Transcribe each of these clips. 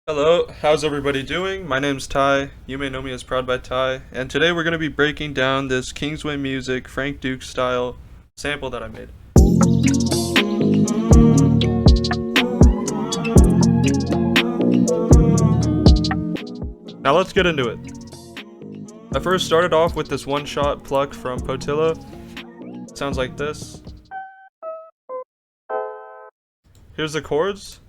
Hello, how's everybody doing? My name's Ty. You may know me as Proud by Ty, and today we're going to be breaking down this Kingsway Music Frank Duke style sample that I made. Now let's get into it. I first started off with this one-shot pluck from prodTYmgmt. Sounds like this. Here's the chords.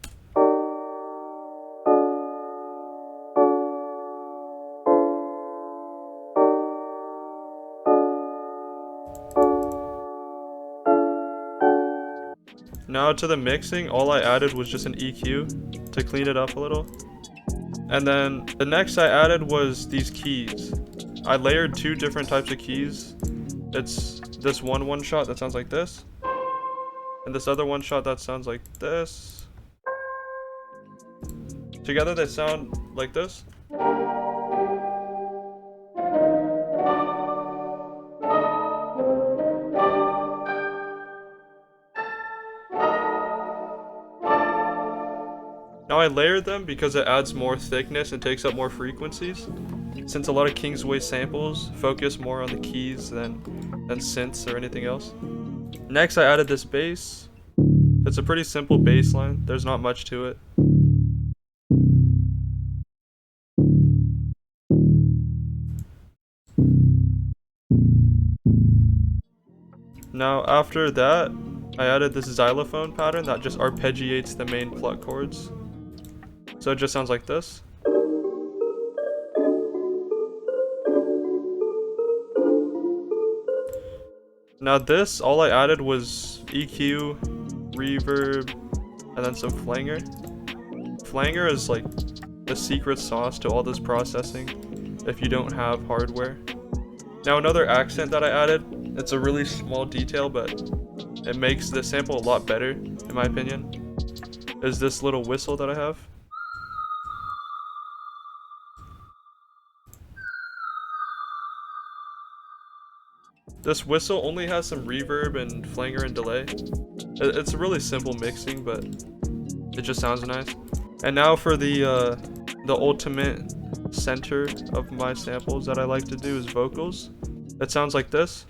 Now to the mixing, all I added was just an EQ to clean it up a little. And then the next I added was these keys. I layered two different types of keys. It's this one shot that sounds like this, and this other one shot that sounds like this. Together they sound like this. Now I layered them because it adds more thickness and takes up more frequencies, since a lot of Kingsway samples focus more on the keys than synths or anything else. Next I added this bass. It's a pretty simple bass line, there's not much to it. Now after that, I added this xylophone pattern that just arpeggiates the main pluck chords. So it just sounds like this. Now this, all I added was EQ, reverb, and then some flanger. Flanger is like the secret sauce to all this processing if you don't have hardware. Now another accent that I added, it's a really small detail but it makes the sample a lot better in my opinion, is this little whistle that I have. This whistle only has some reverb and flanger and delay. It's a really simple mixing, but it just sounds nice. And now for the ultimate center of my samples that I like to do is vocals. It sounds like this.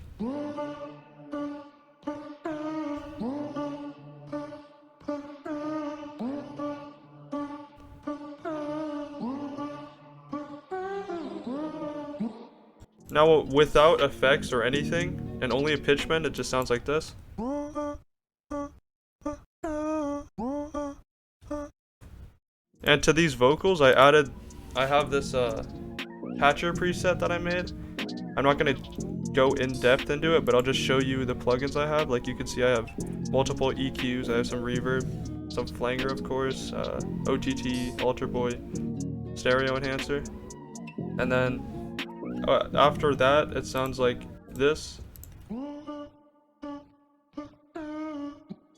Now without effects or anything, and only a pitch bend, it just sounds like this. And to these vocals, I have this patcher preset that I made. I'm not gonna go in depth into it, but I'll just show you the plugins I have. Like you can see I have multiple EQs, I have some reverb, some flanger of course, OTT, alter boy, stereo enhancer. And then after that, it sounds like this. And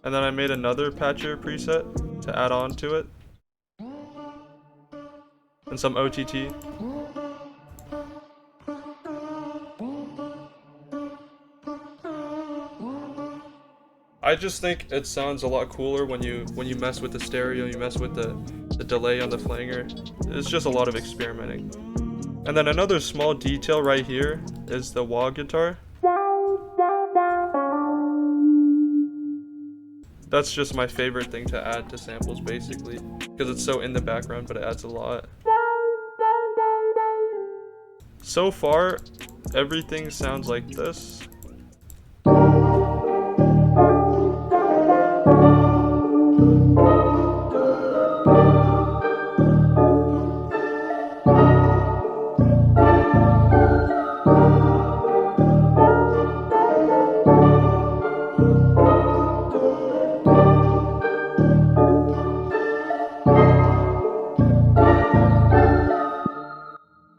then I made another patcher preset to add on to it. And some OTT. I just think it sounds a lot cooler when you mess with the stereo, you mess with the delay on the flanger. It's just a lot of experimenting. And then another small detail right here is the wah guitar. That's just my favorite thing to add to samples basically, because it's so in the background but it adds a lot. So far, everything sounds like this.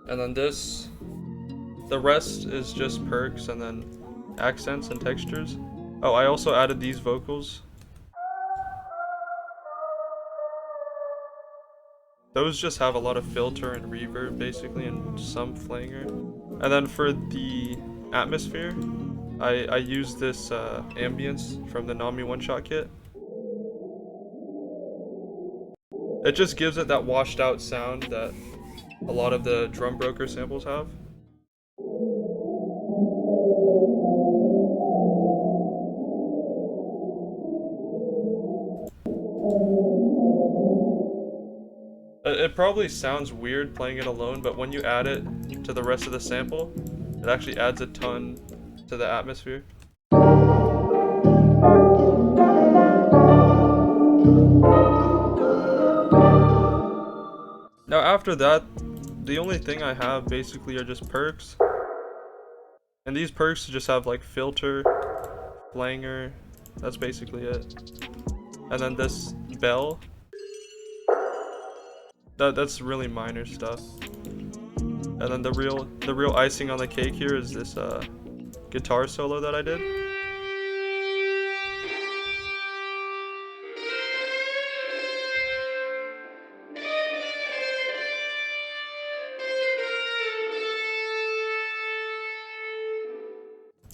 And then this, the rest is just percs and then accents and textures. Oh, I also added these vocals. Those just have a lot of filter and reverb basically and some flanger. And then for the atmosphere, I used this ambience from the Nami one-shot kit. It just gives it that washed out sound that a lot of the drum broker samples have. It probably sounds weird playing it alone, but when you add it to the rest of the sample, it actually adds a ton to the atmosphere. Now after that, the only thing I have basically are just percs. And these percs just have like filter, flanger, that's basically it. And then this bell. That's really minor stuff. And then the real icing on the cake here is this guitar solo that I did.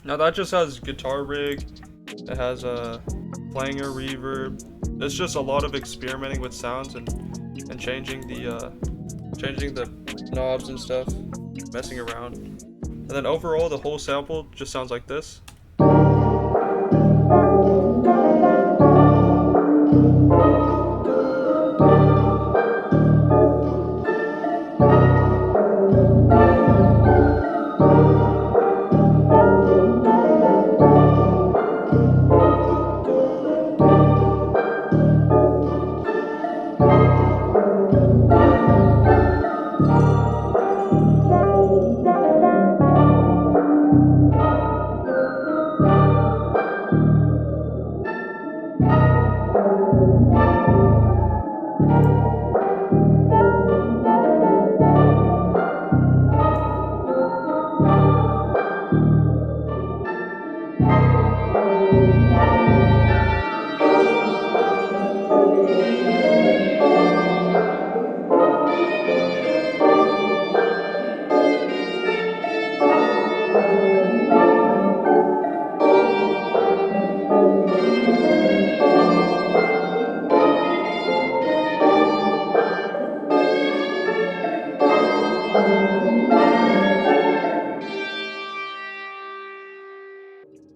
Now that just has guitar rig, it has a flanger, reverb. It's just a lot of experimenting with sounds and changing the knobs and stuff, messing around. And then overall, the whole sample just sounds like this.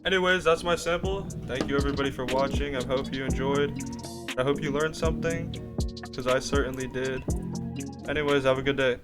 Anyways, that's my sample. Thank you everybody for watching. I hope you enjoyed. I hope you learned something, because I certainly did. Anyways, have a good day.